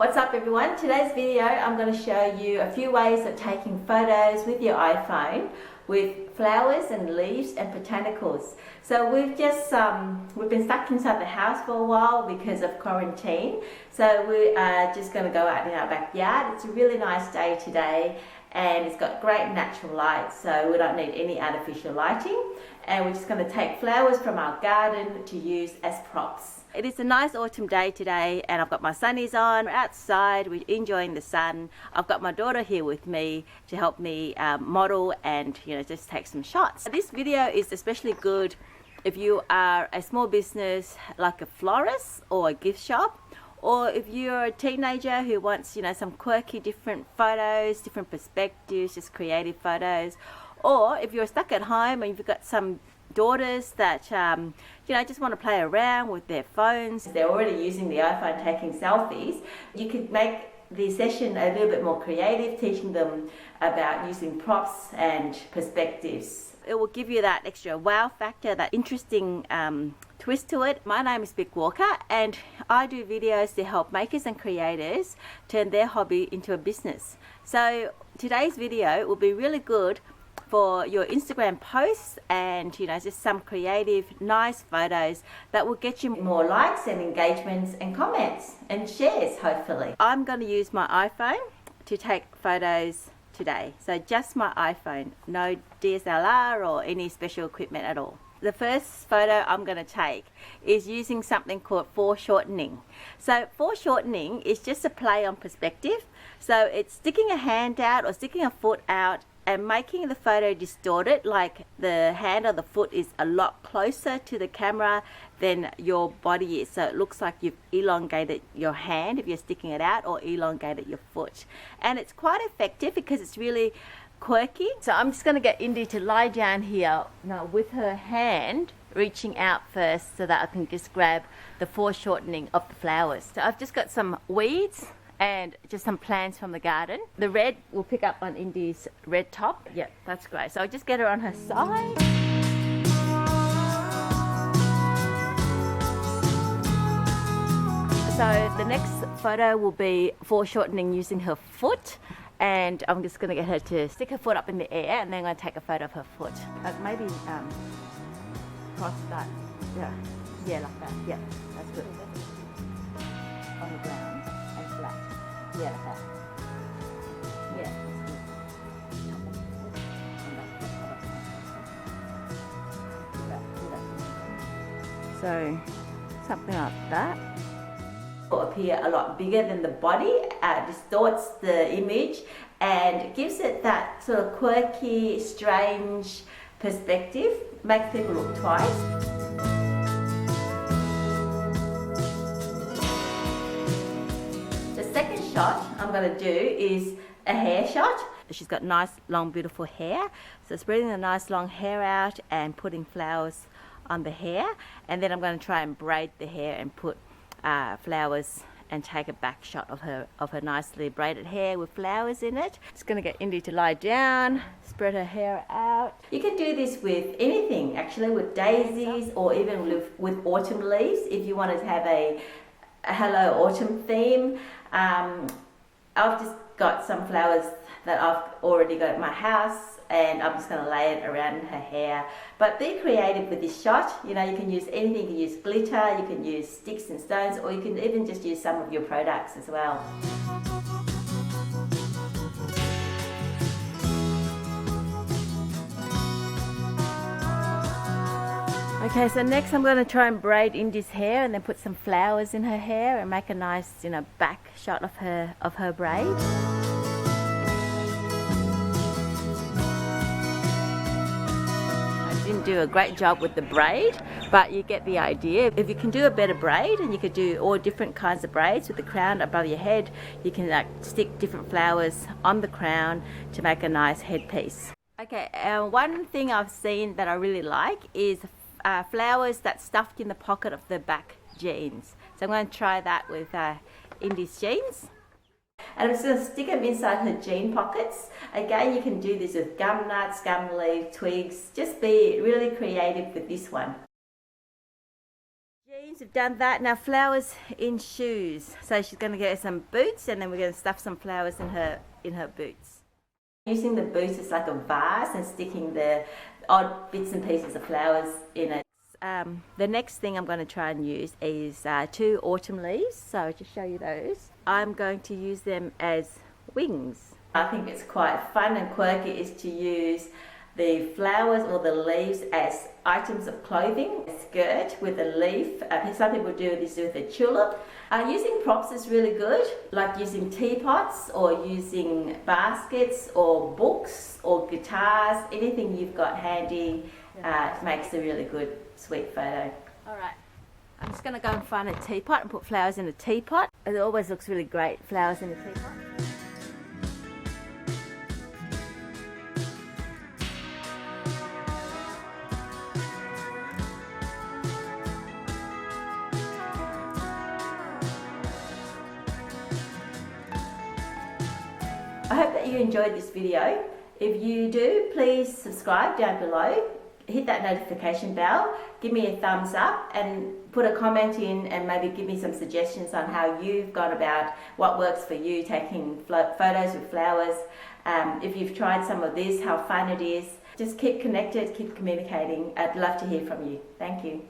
What's up everyone? Today's video I'm going to show you a few ways of taking photos with your iPhone with flowers and leaves and botanicals. So we've been stuck inside the house for a while because of quarantine. So we are just going to go out in our backyard. It's a really nice day today and it's got great natural light, so we don't need any artificial lighting. And we're just going to take flowers from our garden to use as props. It is a nice autumn day today and I've got my sunnies on. We're outside, we're enjoying the sun. I've got my daughter here with me to help me model and just take some shots. This video is especially good if you are a small business like a florist or a gift shop, or if you're a teenager who wants some quirky different photos, different perspectives, just creative photos, or if you're stuck at home and you've got some daughters that just want to play around with their phones. They're already using the iPhone taking selfies. You could make the session a little bit more creative, teaching them about using props and perspectives. It will give you that extra wow factor, that interesting twist to it. My name is Bic Walker and I do videos to help makers and creators turn their hobby into a business. So today's video will be really good for your Instagram posts and just some creative nice photos that will get you more likes and engagements and comments and shares, hopefully. I'm going to use my iPhone to take photos today, so just my iPhone, no DSLR or any special equipment at all. The first photo I'm going to take is using something called foreshortening. So foreshortening is just a play on perspective. So it's sticking a hand out or sticking a foot out and making the photo distorted, like the hand or the foot is a lot closer to the camera than your body is. So it looks like you've elongated your hand if you're sticking it out, or elongated your foot. And it's quite effective because it's really quirky. So I'm just going to get Indy to lie down here now with her hand reaching out first so that I can just grab the foreshortening of the flowers. So I've just got some weeds and just some plants from the garden. The red will pick up on Indy's red top. Yeah, that's great. So I'll just get her on her side. So the next photo will be foreshortening using her foot. And I'm just gonna get her to stick her foot up in the air and then I'm gonna take a photo of her foot. Maybe cross that. Yeah, like that. Yeah, that's good. On the ground and flat. Yeah, like that. Yeah, that's good. So, something like that. Will appear a lot bigger than the body, distorts the image and gives it that sort of quirky, strange perspective, makes people look twice. The second shot I'm going to do is a hair shot. She's got nice long beautiful hair, so spreading the nice long hair out and putting flowers on the hair, and then I'm going to try and braid the hair and put flowers and take a back shot of her nicely braided hair with flowers in it. Just going to get Indy to lie down, spread her hair out. You can do this with anything, actually, with daisies or even with autumn leaves if you wanted to have a hello autumn theme. I've just got some flowers that I've already got at my house and I'm just going to lay it around her hair. But be creative with this shot. You can use anything. You can use glitter, you can use sticks and stones, or you can even just use some of your products as well. Okay, so next I'm going to try and braid Indy's hair and then put some flowers in her hair and make a nice, back shot of her braid. Didn't do a great job with the braid, but you get the idea. If you can do a better braid, and you could do all different kinds of braids with the crown above your head, you can stick different flowers on the crown to make a nice headpiece. Okay, one thing I've seen that I really like is flowers that's stuffed in the pocket of the back jeans. So I'm going to try that with Indy's jeans. And I'm just going to stick them inside her jean pockets. Again, you can do this with gum nuts, gum leaf, twigs. Just be really creative with this one. we've done that. Now flowers in shoes. So she's going to get some boots, and then we're going to stuff some flowers in her boots. Using the boots as like a vase and sticking the odd bits and pieces of flowers in it. The next thing I'm going to try and use is 2 autumn leaves. So I'll just show you those. I'm going to use them as wings. I think it's quite fun and quirky is to use the flowers or the leaves as items of clothing. A skirt with a leaf. Some people do this with a tulip. Using props is really good, like using teapots or using baskets or books or guitars. Anything you've got handy makes a really good, sweet photo. Alright, I'm just going to go and find a teapot and put flowers in a teapot. It always looks really great, flowers in a teapot. I hope that you enjoyed this video. If you do, please subscribe down below, hit that notification bell, give me a thumbs up and put a comment in and maybe give me some suggestions on how you've gone about what works for you taking photos with flowers. If you've tried some of this, how fun it is. Just keep connected, keep communicating. I'd love to hear from you. Thank you.